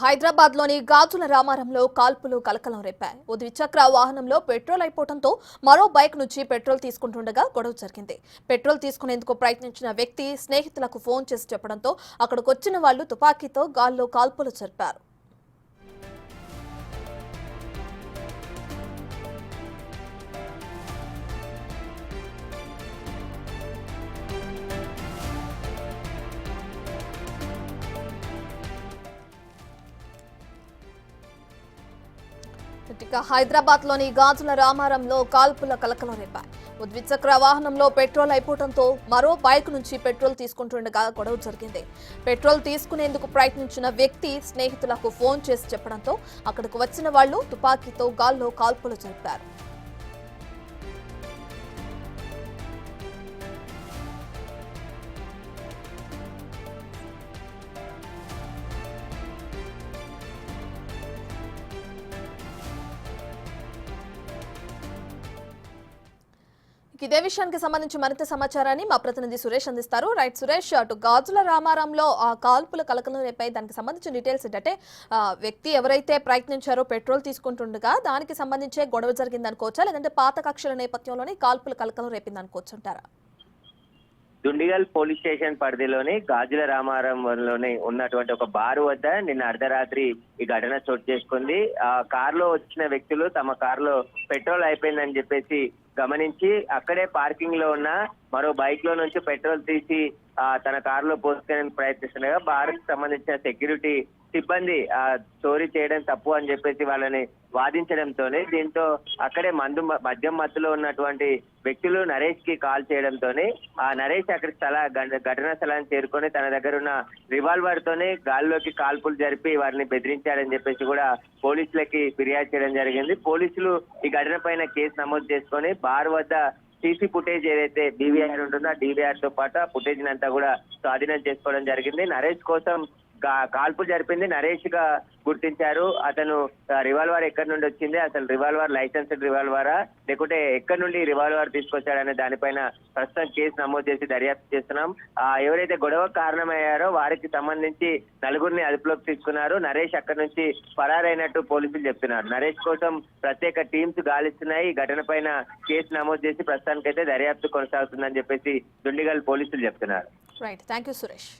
హైదరాబాద్ లోని గాజుల రామారంలో కాల్పులు కలకలం రేపాయి. ఓ ద్విచక్ర వాహనంలో పెట్రోల్ అయిపోవడంతో మరో బైక్ నుంచి పెట్రోల్ తీసుకుంటుండగా గొడవ జరిగింది. పెట్రోల్ తీసుకునేందుకు ప్రయత్నించిన వ్యక్తి స్నేహితులకు ఫోన్ చేసి చెప్పడంతో అక్కడికొచ్చిన వాళ్లు తుపాకీతో గాల్లో కాల్పులు జరిపారు. హైదరాబాద్ లోని గాజుల రామారంలో కాల్పుల కలకలం రేపాయి. ఓ ద్విచక్ర వాహనంలో పెట్రోల్ అయిపోవడంతో మరో బైక్ నుంచి పెట్రోల్ తీసుకుంటుండగా గొడవ జరిగింది. పెట్రోల్ తీసుకునేందుకు ప్రయత్నించిన వ్యక్తి స్నేహితులకు ఫోన్ చేసి చెప్పడంతో అక్కడికి వచ్చిన వాళ్లు తుపాకీతో గాల్లో కాల్పులు జరిపారు. ఇదే విషయానికి సంబంధించి మరింత సమాచారాన్ని మా ప్రతినిధి సురేష్ అందిస్తారు. రైట్ సురేష్, అటు గాజుల రామారంలో ఆ కాల్పుల కలకలం రేపాయి, దానికి సంబంధించిన డీటెయిల్స్ ఏంటంటే వ్యక్తి ఎవరైతే ప్రయత్నించారో పెట్రోల్ తీసుకుంటుండగా దానికి సంబంధించే గొడవ జరిగింది అనుకోవచ్చా, లేదంటే పాత కక్షల నేపథ్యంలోనే కాల్పుల కలకలం రేపింది అనుకోవచ్చు అంటారా? దుండిగల్ పోలీస్ స్టేషన్ పరిధిలోని గాజుల రామారంలోని ఉన్నటువంటి ఒక బారు వద్ద నిన్న అర్ధరాత్రి ఈ ఘటన చోటు చేసుకుంది. ఆ కారులో వచ్చిన వ్యక్తులు తమ కారులో పెట్రోల్ అయిపోయిందని చెప్పేసి గమనించి అక్కడే పార్కింగ్ లో ఉన్న మరో బైక్ లో నుంచి పెట్రోల్ తీసి తన కారులో పోసుకునేందుకు ప్రయత్నిస్తుండగా బార్కి సంబంధించిన సెక్యూరిటీ సిబ్బంది చోరీ చేయడం తప్పు అని చెప్పేసి వాళ్ళని వాదించడంతోనే దీంతో అక్కడే మద్యం మత్తులో ఉన్నటువంటి వ్యక్తులు నరేష్ కి కాల్ చేయడంతోనే ఆ నరేష్ అక్కడ ఘటనా స్థలాన్ని చేరుకొని తన దగ్గర ఉన్న రివాల్వర్ తోనే గాల్లోకి కాల్పులు జరిపి వారిని బెదిరించారని చెప్పేసి కూడా పోలీసులకి ఫిర్యాదు చేయడం జరిగింది. పోలీసులు ఈ ఘటన పైన కేసు నమోదు చేసుకొని బార్ వద్ద సీసీ ఫుటేజ్ ఏదైతే డీవీఆర్ ఉంటుందో ఆ డీవీఆర్ తో పాటు ఆ ఫుటేజ్ అంతా కూడా స్వాధీనం చేసుకోవడం జరిగింది. నరేష్ కోసం కాల్పు జరిపింది నరేష్ గా గుర్తించారు. అతను రివాల్వర్ ఎక్కడి నుండి వచ్చింది, అసలు రివాల్వర్ లైసెన్స్డ్ రివాల్వరా లేకుంటే ఎక్కడి నుండి రివాల్వర్ తీసుకొచ్చాడనే దానిపైన ప్రస్తుతం కేసు నమోదు చేసి దర్యాప్తు చేస్తున్నాం. ఎవరైతే గొడవ కారణమయ్యారో వారికి సంబంధించి నలుగురిని అదుపులోకి తీసుకున్నారు. నరేష్ అక్కడి నుంచి పరారైనట్టు పోలీసులు చెప్తున్నారు. నరేష్ కోసం ప్రత్యేక టీమ్స్ గాలిస్తున్నాయి. ఈ ఘటన పైన కేసు నమోదు చేసి ప్రస్తుతానికైతే దర్యాప్తు కొనసాగుతుందని చెప్పేసి దుండిగల్ పోలీసులు చెప్తున్నారు. Right, thank you Suresh.